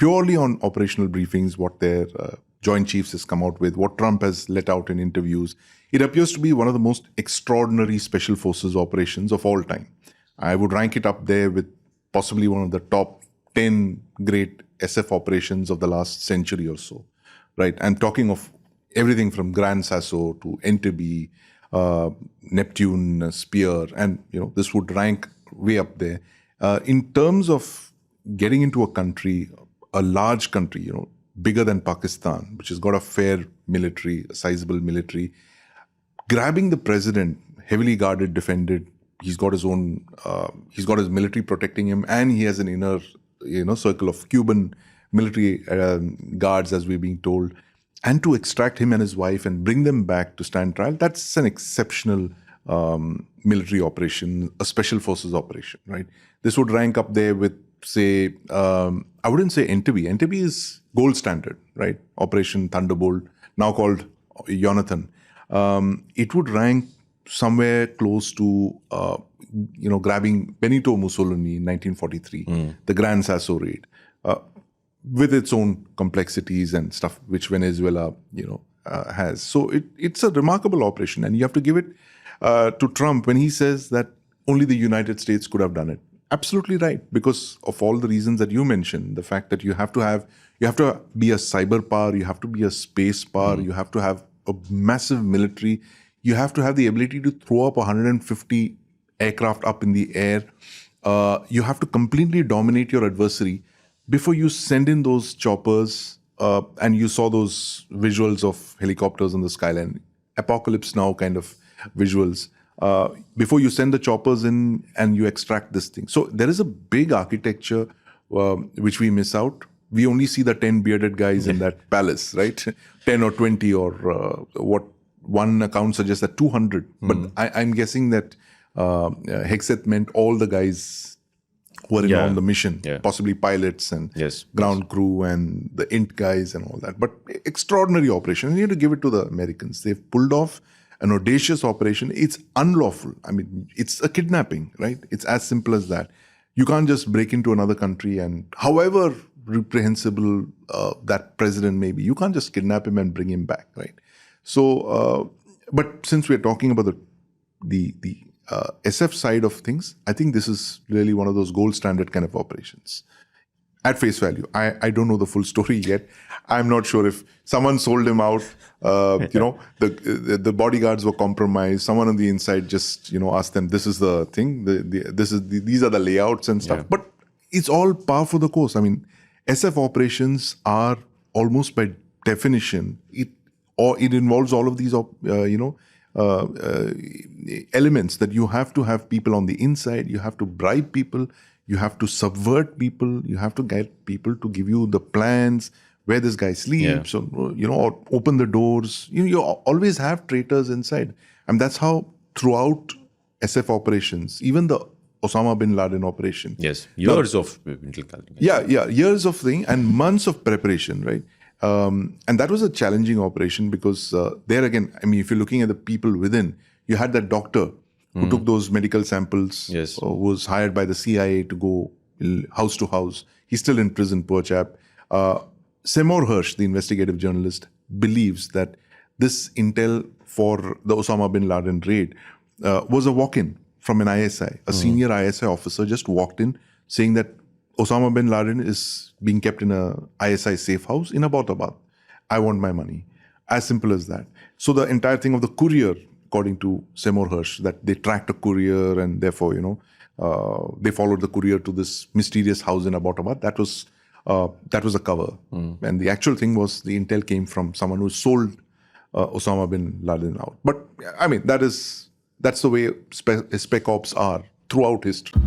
purely on operational briefings, what their Joint Chiefs has come out with, what Trump has let out in interviews, it appears to be one of the most extraordinary special forces operations of all time. I would rank it up there with possibly one of the top 10 great SF operations of the last century or so, right? I'm talking of everything from Grand Sasso to Entebbe, Neptune, Spear, and this would rank way up there. In terms of getting into a country, a large country, bigger than Pakistan, which has got a fair military, a sizable military, grabbing the president, heavily guarded, defended. He's got his own, he's got his military protecting him, and he has an inner, circle of Cuban military guards, as we're being told. And to extract him and his wife and bring them back to stand trial, that's an exceptional military operation, a special forces operation, right? This would rank up there with, say, I wouldn't say Entebbe. Entebbe is gold standard, right? Operation Thunderbolt, now called Jonathan. It would rank somewhere close to, grabbing Benito Mussolini in 1943, the Grand Sasso raid, with its own complexities and stuff which Venezuela, has. So it's a remarkable operation, and you have to give it to Trump when he says that only the United States could have done it. Absolutely right, because of all the reasons that you mentioned, the fact that you have to be a cyber power, you have to be a space power, you have to have a massive military, you have to have the ability to throw up 150 aircraft up in the air. You have to completely dominate your adversary before you send in those choppers. And you saw those visuals of helicopters on the skyline, Apocalypse Now kind of visuals. Before you send the choppers in and you extract this thing. So there is a big architecture which we miss out. We only see the 10 bearded guys in that palace, right? 10 or 20 or what one account suggests that 200. But I'm guessing that Hexeth meant all the guys who were in on the mission, possibly pilots and ground crew and the INT guys and all that. But extraordinary operation. You need to give it to the Americans. They've pulled off an audacious operation. It's unlawful. I mean, it's a kidnapping, right? It's as simple as that. You can't just break into another country and however reprehensible that president may be, you can't just kidnap him and bring him back, right? So, but since we're talking about the SF side of things, I think this is really one of those gold standard kind of operations. At face value, I don't know the full story yet. I'm not sure if someone sold him out. The bodyguards were compromised. Someone on the inside just asked them, "This is the thing. These are the layouts and stuff." But it's all par for the course. I mean, SF operations are almost by definition it involves all of these elements that you have to have people on the inside. You have to bribe people. You have to subvert people. You have to get people to give you the plans, where this guy sleeps, or open the doors. You always have traitors inside. And that's how throughout SF operations, even the Osama bin Laden operation. Yes, years of intelligence. Years of thing and months of preparation, right? And that was a challenging operation because there again, I mean, if you're looking at the people within, you had that doctor who took those medical samples, who was hired by the CIA to go house to house. He's still in prison, poor chap. Seymour Hersh, the investigative journalist, believes that this intel for the Osama bin Laden raid was a walk-in from an ISI. A senior ISI officer just walked in saying that Osama bin Laden is being kept in a ISI safe house in Abbottabad. I want my money. As simple as that. So the entire thing of the courier, according to Seymour Hersh, that they tracked a courier and therefore, they followed the courier to this mysterious house in Abbottabad. That was a cover. And the actual thing was the intel came from someone who sold Osama bin Laden out. But I mean, that's the way spec ops are throughout history.